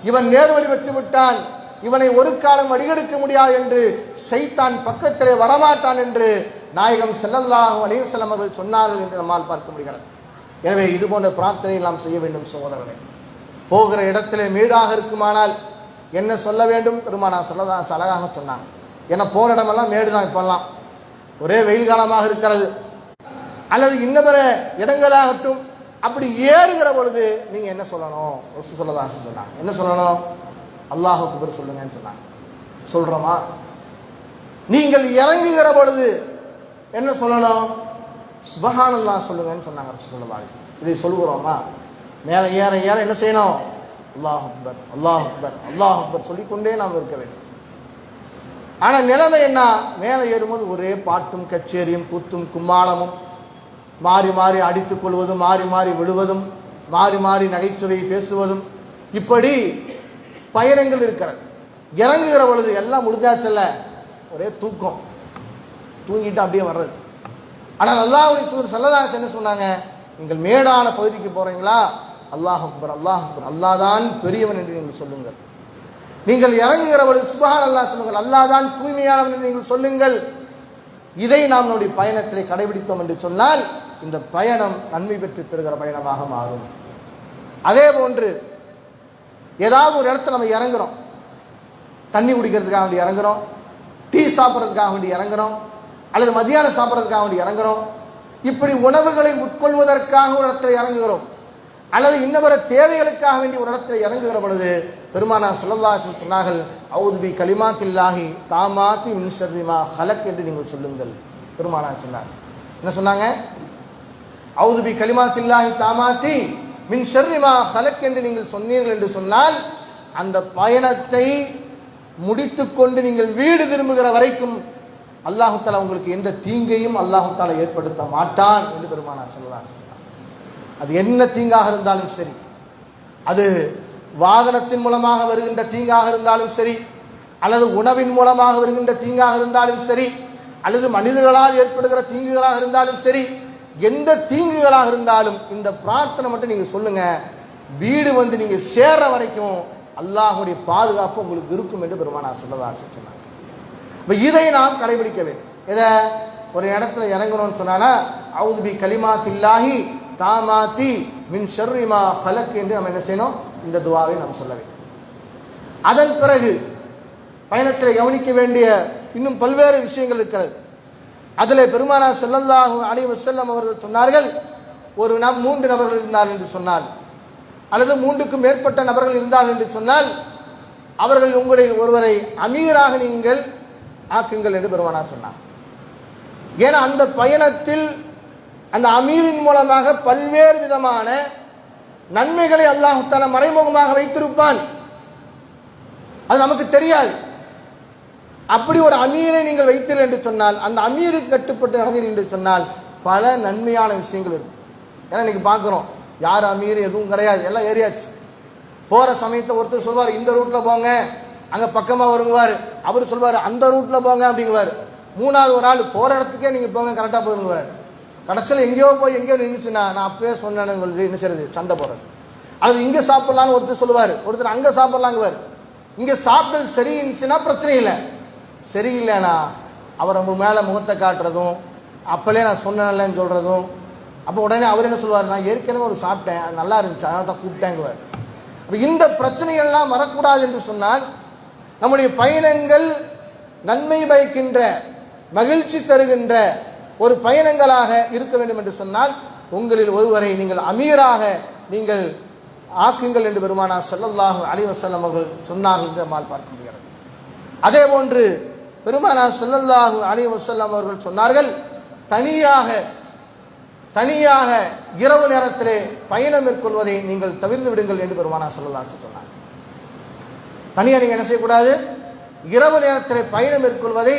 இவன் நேர்வழி பெற்று விட்டான், இவனை ஒரு காலம் வழிகெடுக்க முடியாது என்று ஷைத்தான் பக்கத்திலே வரமாட்டான் என்று நாயகம் ஸல்லல்லாஹு அலைஹி வஸல்லம் அவர்கள் சொன்னார்கள் என்று நம்மால் பார்க்க முடிகிறது. எனவே இது போன்ற பிரார்த்தனை நாம் செய்ய வேண்டும் சகோதரர்களே. போகிற இடத்திலே மேடாக இருக்குமானால் என்ன சொல்ல வேண்டும்? பெருமானார் ஸல்லல்லாஹு அலைஹி வஸல்லம் அழகாக சொன்னாங்க. ஏன்னா போகிற இடமெல்லாம் மேடு தான். இப்பெல்லாம் ஒரே வெயில் காலமாக இருக்கிறது, அல்லது இன்னபிற இடங்களாகட்டும், அப்படி ஏறுகிற பொழுது நீங்க என்ன சொல்லணும்? ரசூல் ஸல்லல்லாஹு அலைஹி வஸல்லம் சொன்னாங்க. என்ன சொல்லணும்? அல்லாஹ் அக்பர் சொல்லுங்கன்னு சொன்னாங்க. சொல்றோமா? நீங்கள் இறங்குகிற பொழுது என்ன சொல்லணும்? சுப்ஹானல்லாஹ் சொல்லுங்கன்னு சொன்னாங்க ரசூல் ஸல்லல்லாஹு அலைஹி வஸல்லம். இதை சொல்லுகிறோமா? மேலே ஏற ஏற என்ன செய்யணும்? அல்லாஹ் அக்பர், அல்லாஹ் அக்பர், அல்லாஹ் அக்பர் சொல்லிக்கொண்டே நாம் இருக்க வேண்டும். ஆனால் நிலைமை என்ன, மேலே ஏறும்போது ஒரே பாட்டும் கச்சேரியும் கூத்தும் கும்மாளமும், மாறி மாறி அடித்துக் கொள்வதும், மாறி மாறி விடுவதும், மாறி மாறி நகைச்சுவை பேசுவதும், இப்படி பயணங்கள் இருக்கிறது. இறங்குகிற பொழுது எல்லாம் முடிஞ்சாச்சல்ல, ஒரே தூக்கம், தூங்கிட்டு அப்படியே வர்றது. ஆனால் அல்லாஹ்வுடைய தூதர் ஸல்லல்லாஹு அலைஹி வஸல்லம் என்ன சொன்னாங்க, நீங்கள் மேடான பகுதிக்கு போறீங்களா, அல்லாஹ் அக்பர் அல்லாஹ் அக்பர், அல்லாஹ் தான் பெரியவன் என்று நீங்கள் சொல்லுங்கள். நீங்கள் இறங்குகிற பொழுது சுப்ஹான் அல்லாஹ் சொல்லுங்கள், அல்லாஹ் தான் தூய்மையானவன் என்று நீங்கள் சொல்லுங்கள். இதை நாம் நம்முடைய பயணத்திலே கடைபிடித்தோம் என்று சொன்னால் இந்த பயணம் நன்மை பெற்று தருகிற பயணமாக மாறும். அதே போன்று ஏதாவது ஒரு இடத்துல நம்ம இறங்குறோம், தண்ணி குடிக்கிறதுக்காக வேண்டி இறங்குறோம், டீ சாப்பிட்றதுக்காக வேண்டி இறங்குறோம், அல்லது மத்தியானம் சாப்பிட்றதுக்காக வேண்டி இறங்குறோம், இப்படி உணவுகளை உட்கொள்வதற்காக ஒரு இடத்துல இறங்குகிறோம், அல்லது இன்னவர தேவைகளுக்காக வேண்டி ஒரு இடத்துல இறங்குகிற பொழுது பெருமானார் ஸல்லல்லாஹு அலைஹி வஸல்லம் சொன்னார்கள், அஊது பி கலிமாத்தில்லாஹி தாமாத்தி மின் ஷர்ரி மா ஹலக் என்று நீங்கள் சொல்லுங்கள். பெருமானார் சொன்னார், என்ன சொன்னாங்க, அஊது பி கலிமாத்தில்லாஹி தாமாத்தி மின் ஷர்ரி மா ஹலக் என்று நீங்கள் சொன்னீர்கள் என்று சொன்னால் அந்த பயணத்தை முடித்துக்கொண்டு நீங்கள் வீடு திரும்புகிற வரைக்கும் அல்லாஹு தஆலா உங்களுக்கு எந்த தீங்கையும் அல்லாஹு தஆலா ஏற்படுத்த மாட்டான் என்று பெருமானார் ஸல்லல்லாஹு அலைஹி வஸல்லம். அது என்ன தீங்காக இருந்தாலும் சரி, அது வாகனத்தின் மூலமாக வருகின்ற தீங்காக இருந்தாலும் சரி, அல்லது உணவின் மூலமாக வருகின்ற தீங்காக இருந்தாலும் சரி, அல்லது மனிதர்களால் ஏற்படுகிற தீங்குகளாக இருந்தாலும் சரி, எந்த தீங்குகளாக இருந்தாலும் இந்த பிரார்த்தனை மட்டும் நீங்க சொல்லுங்க, வீடு வந்து நீங்க சேர்ற வரைக்கும் அல்லாஹ்வுடைய பாதுகாப்பு உங்களுக்கு இருக்கும் என்று பெருமானார் ஸல்லல்லாஹு அலைஹி வஸல்லம் சொன்னாங்க. இதை நாம் கடைபிடிக்க வேண்டும். இதை ஒரு இடத்துல இறங்கணும்னு சொன்னானா அஊது பி கலிமாத்தில்லாஹி தாமாத்தி மின் ஷர்ரி மா ஹலக் என்று நம்ம என்ன செய்யணும், இந்த துஆவை நாம் சொல்ல வேண்டும். அதன் பிறகு பயணத்தில் கவனிக்க வேண்டிய இன்னும் பல்வேறு விஷயங்கள் இருக்கிறது. அதில் பெருமானார் ஸல்லல்லாஹு அலைஹி வஸல்லம் அவர்கள் சொன்னார்கள், ஒரு 3 நபர்கள் இருந்தார்கள் என்று சொன்னால், அல்லது 3க்கும் மேற்பட்ட நபர்கள் இருந்தார்கள் என்று சொன்னால் அவர்கள் உங்களில் ஒருவரை அமீராக நீங்கள் ஆக்குங்கள் என்று பெருமானார் சொன்னார். ஏன்னா அந்த பயணத்தில் அந்த அமீரின் மூலமாக பல்வேறு விதமான நன்மைகளை அல்லாஹ் தஆலா மறைமுகமாக வைத்திருப்பான், அது நமக்கு தெரியாது. அப்படி ஒரு அமீரை நீங்கள் வைத்தீர்கள் என்று சொன்னால், அந்த அமீருக்கு கட்டுப்பட்டு நடந்தீர்கள் என்று சொன்னால் பல நன்மையான விஷயங்கள் இருக்கும். ஏன்னா இன்னைக்கு பார்க்குறோம், யார் அமீர் எதுவும் கிடையாது, எல்லாம் ஏறியாச்சு. போகிற சமயத்தை ஒருத்தர் சொல்வார் இந்த ரூட்டில் போங்க, அங்கே பக்கமாக வருங்குவார், அவர் சொல்வார் அந்த ரூட்டில் போங்க அப்படிங்குவார். 3வது ஒரு ஆள் போகிற இடத்துக்கே நீங்கள் போங்க கரெக்டாக போயிருங்குவார். கடைசியில் எங்கேயோ போய் எங்கேயோ நின்றுச்சுன்னா நான் அப்பவே சொன்னேன்னு என்ன செய்யறது, சண்டை போடுறது. அல்லது இங்கே சாப்பிட்லான்னு ஒருத்தர் சொல்லுவார், ஒருத்தர் அங்கே சாப்பிட்லாங்குவார். இங்கே சாப்பிட்டது சரி இருந்துச்சுன்னா பிரச்சனை இல்லை, சரியில்லைண்ணா அவர் நம்ம மேலே முகத்தை காட்டுறதும், அப்போலே நான் சொன்னேன்லன்னு சொல்கிறதும், அப்போ உடனே அவர் என்ன சொல்வார், நான் ஏற்கனவே ஒரு சாப்பிட்டேன் அது நல்லா இருந்துச்சு அதனால தான் கூப்பிட்டேங்குவார். அப்போ இந்த பிரச்சனைகள்லாம் வரக்கூடாது என்று சொன்னால் நம்முடைய பயணங்கள் நன்மை பயக்கின்ற மகிழ்ச்சி தருகின்ற ஒரு பயணங்களாக இருக்க வேண்டும் என்று சொன்னால் உங்களில் ஒருவரை நீங்கள் அமீராக நீங்கள் ஆக்குங்கள் என்று பெருமானார் ஸல்லல்லாஹு அலைஹி வஸல்லம் அவர்கள் சொன்னார்கள் என்று நம்மால் பார்க்க முடிகிறது. அதே போன்று பெருமானார் ஸல்லல்லாஹு அலைஹி வஸல்லம் அவர்கள் சொன்னார்கள், தனியாக இரவு நேரத்திலே பயணம் மேற்கொள்வதை நீங்கள் தவிர்த்து விடுங்கள் என்று பெருமானார் ஸல்லல்லாஹு அலைஹி வஸல்லம் சொன்னார்கள். தனியாக நீங்கள் என்ன செய்யக்கூடாது, இரவு நேரத்திலே பயணம் மேற்கொள்வதை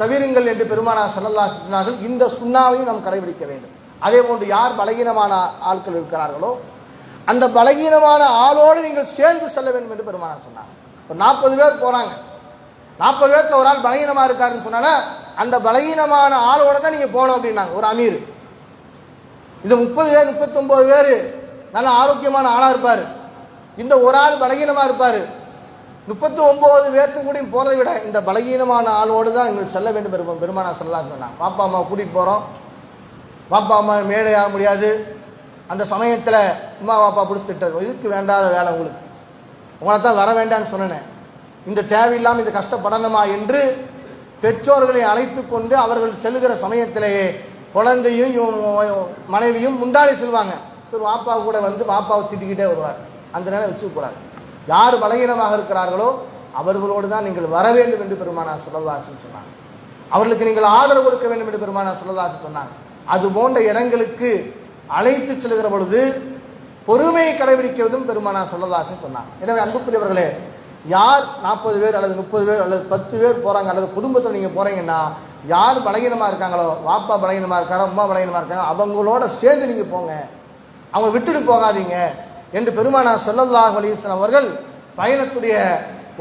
தவிருங்கள் என்று பெருமானார் ஸல்லல்லாஹு அலைஹி வஸல்லம் சொன்னார்கள். இந்த சுன்னாவையும் நாம் கடைபிடிக்க வேண்டும். அதே போன்று யார் பலகீனமான ஆட்கள் இருக்கிறார்களோ அந்த பலகீனமான ஆளோடு நீங்கள் சேர்ந்து செல்ல வேண்டும் என்று பெருமானார் சொன்னாங்க. ஒரு 40 பேர் போறாங்க, 40 பேருக்கு ஒரு ஆள் பலகீனமா இருக்காருன்னு சொன்னா அந்த பலகீனமான ஆளோட தான் நீங்க போகணும் அப்படின்னாங்க ஒரு அமீர். இந்த 30 பேர் 39 பேர் நல்ல ஆரோக்கியமான ஆளா இருப்பாரு, இந்த ஒரு ஆள் பலகீனமா இருப்பாரு. 39 பேர்த்து கூட போறதை விட இந்த பலகீனமான ஆளோடு தான் நீங்கள் செல்ல வேண்டும் பெருமானார் ஸல்லல்லாஹு அலைஹி வஸல்லம். பாப்பா அம்மா கூட்டிட்டு போறோம், பாப்பா அம்மா மேடை ஆக முடியாது, அந்த சமயத்தில் அம்மா பாப்பா பிடிச்சிட்டு இதுக்கு வேண்டாத வேலை உங்களுக்கு, உங்களை தான் வர வேண்டாம்னு சொன்னேன், இந்த தேவையில்லாமல் இந்த கஷ்டப்படணுமா என்று பெற்றோர்களை அழைத்து கொண்டு அவர்கள் செல்லுகிற சமயத்திலேயே குழந்தையும் மனைவியும் முண்டாடி செல்வாங்க. ஒரு வாப்பா கூட வந்து வாப்பாவை திட்டிக்கிட்டே வருவார். அந்த நேரம் வச்சுக்கூடாது. யார் பலகீனமாக இருக்கிறார்களோ அவர்களோடு தான் நீங்கள் வர வேண்டும் என்று பெருமானார் ஸல்லல்லாஹு அலைஹி வஸல்லம் சொன்னாங்க. அவர்களுக்கு நீங்கள் ஆதரவு கொடுக்க வேண்டும் என்று பெருமானார் ஸல்லல்லாஹு அலைஹி வஸல்லம் சொன்னாங்க. அது போன்ற இடங்களுக்கு அழைத்து செல்கிற பொழுது பொறுமையை கடைபிடிக்கிறதும் பெருமானார் ஸல்லல்லாஹு அலைஹி வஸல்லம் சொன்னாங்க. எனவே அன்புக்குரியவர்களே, யார் 40 பேர் அல்லது 30 பேர் அல்லது 10 பேர் போகிறாங்க அல்லது குடும்பத்தில் நீங்கள் போகிறீங்கன்னா யார் பலகீனமாக இருக்காங்களோ, வாப்பா பலகீனமாக இருக்காரோ, அம்மா பலகீனமாக இருக்காங்க, அவங்களோட சேர்ந்து நீங்கள் போங்க, அவங்க விட்டுட்டு போகாதீங்க என்று பெருமானார் ஸல்லல்லாஹு அலைஹி வஸல்லம் அவர்கள் பயணத்துடைய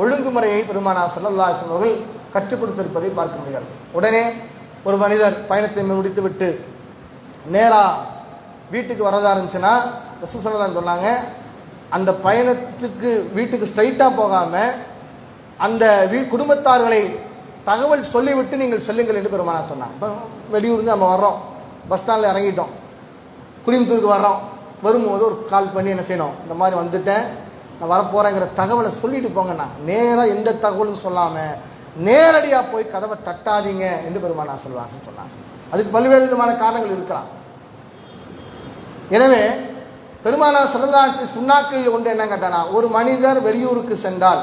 ஒழுங்குமுறையை பெருமானார் ஸல்லல்லாஹு அலைஹி வஸல்லம் அவர்கள் கற்றுக் கொடுத்திருப்பதை பார்க்க முடியாது. உடனே ஒரு மனிதர் பயணத்தை முடித்து விட்டு நேராக வீட்டுக்கு வரதா இருந்துச்சுன்னா ரசூல் ஸல்லல்லாஹு அலைஹி வஸல்லம் சொன்னாங்க, அந்த பயணத்துக்கு வீட்டுக்கு ஸ்ட்ரைட்டாக போகாமல் அந்த குடும்பத்தார்களை தகவல் சொல்லிவிட்டு நீங்கள் செல்லுங்கள் என்று பெருமானார் சொன்னாங்க. இப்போ வெளியூருக்கு நம்ம வர்றோம், பஸ் ஸ்டாண்டில் இறங்கிட்டோம், குடிமுத்தூருக்கு வர்றோம், வரும்போது ஒரு கால் பண்ணி என்ன செய்யணும், இந்த மாதிரி வந்துட்டேன், நான் வரப்போகிறேங்கிற தகவலை சொல்லிட்டு போங்கண்ணா. நேராக எந்த தகவலும் சொல்லாமல் நேரடியாக போய் கதவை தட்டாதீங்க என்று பெருமானார் சொல்வாங்கன்னு சொன்னாங்க. அதுக்கு பல்வேறு விதமான காரணங்கள் இருக்கலாம். எனவே பெருமானார் ஸல்லல்லாஹு அலைஹி வஸல்லம் சுன்னாக்களில் ஒன்று என்ன கேட்டானா, ஒரு மனிதர் வெளியூருக்கு சென்றால்,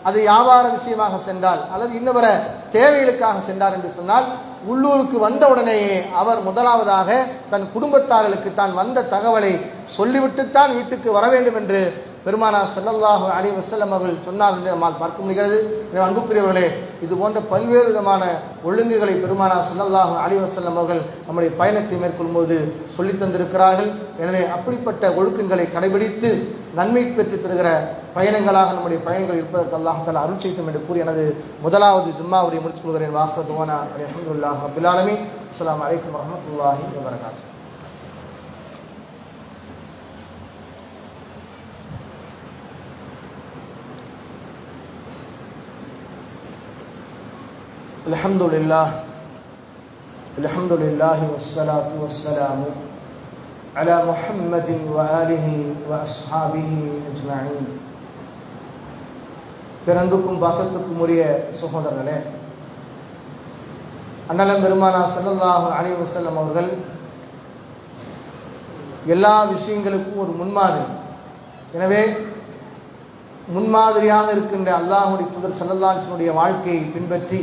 அது வியாபார விஷயமாக சென்றால் அல்லது இன்னவர தேவைகளுக்காக சென்றார் என்று சொன்னால், உள்ளூருக்கு வந்த உடனேயே அவர் முதலாவதாக தன் குடும்பத்தார்களுக்கு தான் வந்த தகவலை சொல்லிவிட்டுத்தான் வீட்டுக்கு வர வேண்டும் என்று பெருமானார் ஸல்லல்லாஹு அலைஹி வஸல்லம் அவர்கள் சொன்னார் என்று நம்மால் பார்க்க முடிகிறது. அன்புக்குரியவர்களே, இது போன்ற பல்வேறு விதமான ஒழுங்குகளை பெருமானார் ஸல்லல்லாஹு அலைஹி வஸல்லம் அவர்கள் நம்முடைய பயணத்தை மேற்கொள்ளும்போது சொல்லித் தந்திருக்கிறார்கள். எனவே அப்படிப்பட்ட ஒழுக்கங்களை கடைபிடித்து நன்மை பெற்றுத் தருகிற பயணங்களாக நம்முடைய பயணங்கள் இருப்பதற்கு அல்லாஹ் தஆலா அருள் செய்யும் என்று கூறி எனது முதலாவது ஜும்மாவுடைய முடித்துக் கொள்கிறேன். வாஹிரு துஆனா அல்ஹம்துலில்லாஹி ரப்பில் ஆலமீன். அஸ்ஸலாமு அலைக்கும் வரஹ்மத்துல்லாஹி வபரகாத்துஹு. அல்ஹம்துலில்லாஹி வஸ்ஸலாத்து வஸ்ஸலாமு அலா முஹம்மதின் வ ஆலிஹி வ அஸ்ஹாபிஹி அஜ்மஈன். பிறந்துக்கும் பாசத்துக்கும் உரிய சகோதரர்களே, அண்ணலம் பெருமானார் ஸல்லல்லாஹு அலைஹி வஸல்லம் அவர்கள் எல்லா விஷயங்களுக்கும் ஒரு முன்மாதிரி. எனவே முன்மாதிரியாக இருக்கின்ற அல்லாஹ்வுடைய தூதர் ஸல்லல்லாஹு அலைஹி வஸல்லம் வாழ்க்கையை பின்பற்றி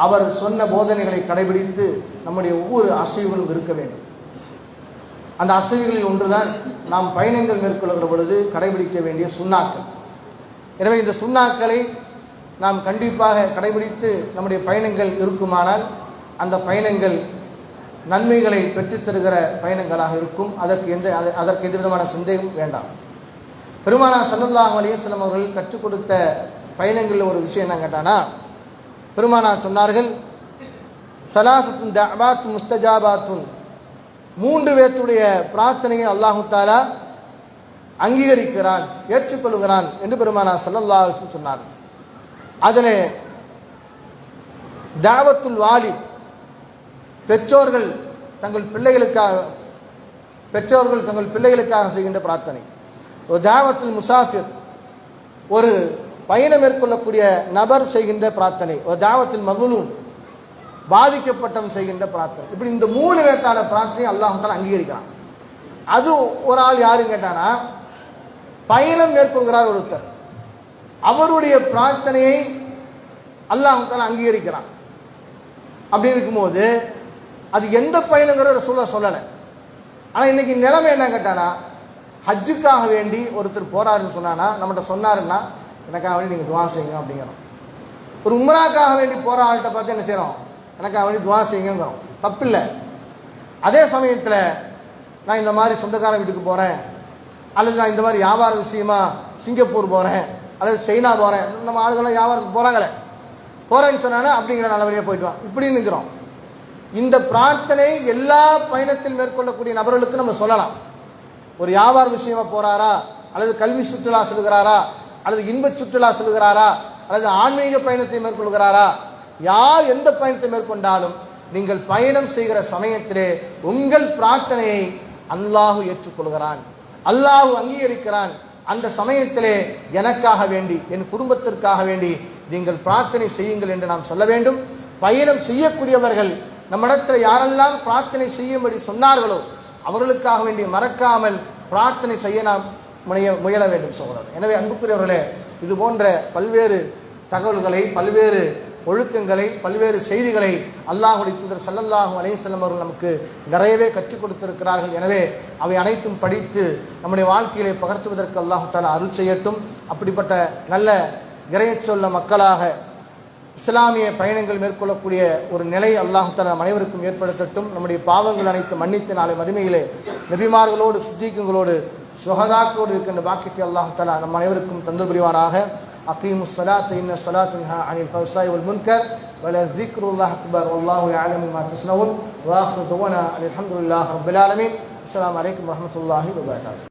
அவர் சொன்ன போதனைகளை கடைபிடித்து நம்முடைய ஒவ்வொரு அசைவுகளும் இருக்க வேண்டும். அந்த அசைவுகளில் ஒன்றுதான் நாம் பயணங்கள் மேற்கொள்கிற பொழுது கடைபிடிக்க வேண்டிய சுன்னாக்கள். எனவே இந்த சுன்னாக்களை நாம் கண்டிப்பாக கடைபிடித்து நம்முடைய பயணங்கள் இருக்குமானால் அந்த பயணங்கள் நன்மைகளை பெற்றுத் தருகிற பயணங்களாக இருக்கும். அதற்கு எந்த விதமான சந்தேகம் வேண்டாம். பெருமானார் ஸல்லல்லாஹு அலைஹி வஸல்லம் அவர்கள் கற்றுக் கொடுத்த பயணங்களில் ஒரு விஷயம் என்ன கேட்டானா, பெருமானார் சொன்னார்கள், சலாசத்துன் தஅவாத் முஸ்தஜாபாத்துன், 3 பேருடைய பிரார்த்தனையை அல்லாஹு தஆலா அங்கீகரிக்கிறான், ஏற்றுக்கொள்கிறான் என்று பெருமானார் ஸல்லல்லாஹு அலைஹி வஸல்லம் சொன்னார். அதிலே தாவத்துல் வாலித், பெற்றோர்கள் தங்கள் பிள்ளைகளுக்காக செய்கின்ற பிரார்த்தனை. தாவத்துல் முசாஃபிர், ஒரு பயணம் மேற்கொள்ளக்கூடிய நபர் செய்கின்ற பிரார்த்தனை. தாவத்துல் மக்லூம், பாதிக்கப்பட்டவன் செய்கின்ற பிரார்த்தனை. இப்படி இந்த 3 பேர்த்தான பிரார்த்தனை அல்லாஹ் தஆலா அங்கீகரிக்கிறான். அது ஒரு ஆள் யாருன்னு கேட்டானா, பயணம் மேற்கொள்கிறார் ஒருத்தர், அவருடைய பிரார்த்தனையை அல்லாஹ் தஆலா அங்கீகரிக்கிறான். அப்படி இருக்கும்போது அது எந்த பயணங்கிறத ரசூலுல்லாஹ் சொல்லலை. ஆனால் இன்னைக்கு நிலைமை என்ன கேட்டானா, ஹஜ்ஜுக்காக வேண்டி ஒருத்தர் போறாருன்னு சொன்னானா, நம்மகிட்ட சொன்னாருன்னா எனக்காக வேண்டி நீங்கள் துவா செய்யுங்க அப்படிங்கிறோம். ஒரு உம்ராக்காக வேண்டி போகிற ஆள்கிட்ட பார்த்து என்ன செய்கிறோம், எனக்காக வேண்டி துவா செய்யுங்கிறோம். தப்பில்லை. அதே சமயத்தில் நான் இந்த மாதிரி சொந்தக்கார வீட்டுக்கு போகிறேன், அல்லது நான் இந்த மாதிரி வியாபார விஷயமா சிங்கப்பூர் போகிறேன் அல்லது சைனா போகிறேன், நம்ம ஆளுகள்லாம் வியாபாரத்துக்கு போகிறேன்னு சொன்னானே அப்படிங்கிற நல்லபடியாக போயிட்டு வா இப்படின்னு இருக்கிறோம். இந்த பிரார்த்தனை எல்லா பயணத்தில் மேற்கொள்ளக்கூடிய நபர்களுக்கு நம்ம சொல்லலாம். ஒரு வியாபார விஷயமா போகிறாரா, அல்லது கல்வி சுற்றுலா செல்கிறாரா, அல்லது இன்ப சுற்றுலா செல்கிறாரா, அல்லது ஆன்மீக பயணத்தை மேற்கொள்கிறாரா, யார் எந்த பயணத்தை மேற்கொண்டாலும் நீங்கள் பயணம் செய்கிற சமயத்திலே உங்கள் பிரார்த்தனையை அல்லாஹ் ஏற்றுக்கொள்கிறான், அல்லாஹ் அங்கீகரிக்கிறான். அந்த சமயத்திலே எனக்காக வேண்டி, என் குடும்பத்திற்காக வேண்டி நீங்கள் பிரார்த்தனை செய்யுங்கள் என்று நாம் சொல்ல வேண்டும். பயணம் செய்யக்கூடியவர்கள் நம்மிடத்தில் யாரெல்லாம் பிரார்த்தனை செய்யும்படி சொன்னார்களோ அவர்களுக்காக வேண்டி மறக்காமல் பிரார்த்தனை செய்ய நாம் முயல வேண்டும் சகோதரர். எனவே அன்புக்குரியவர்களே, இது போன்ற பல்வேறு தகவல்களை, பல்வேறு ஒழுக்கங்களை, பல்வேறு செய்திகளை அல்லாஹ்வுடைய தூதர் ஸல்லல்லாஹு அலைஹி வஸல்லம் அவர்கள் நமக்கு நிறையவே கற்றுக் கொடுத்திருக்கிறார்கள். எனவே அவை அனைத்தும் படித்து நம்முடைய வாழ்க்கையை பகர்த்துவதற்கு அல்லாஹ் தஆலா அருள் செய்யட்டும். அப்படிப்பட்ட நல்ல இறையச்சொல்ல மக்களாக இஸ்லாமிய பயணங்கள் மேற்கொள்ளக்கூடிய ஒரு நிலை அல்லாஹ் தஆலா அனைவருக்கும் ஏற்படுத்தட்டும். நம்முடைய பாவங்கள் அனைத்து மன்னித்து நாளை மறுமையிலே நபிமார்களோடு, சித்திகங்களோடு, சுஹதாக்களோடு இருக்கின்ற பாக்கியத்தை அல்லாஹ் தஆலா நம் அனைவருக்கும் தந்து புரிவானாக. அகீமுஸ் ஸலாத்த இன்ன ஸலாத்த தன்ஹா அனில் ஃபஹ்ஷாஇ வல் முன்கர் வலذிக்ருல்லாஹி அக்பர் வல்லாஹு யஅலமு மா தஸ்னஊன் வ ஆখিরু தஅவானா அல்ஹம்துலில்லாஹி ரப்பில் ஆலமீன். அஸ்ஸலாமு அலைக்கும் வரஹ்மத்துல்லாஹி வபரகாத்துஹு.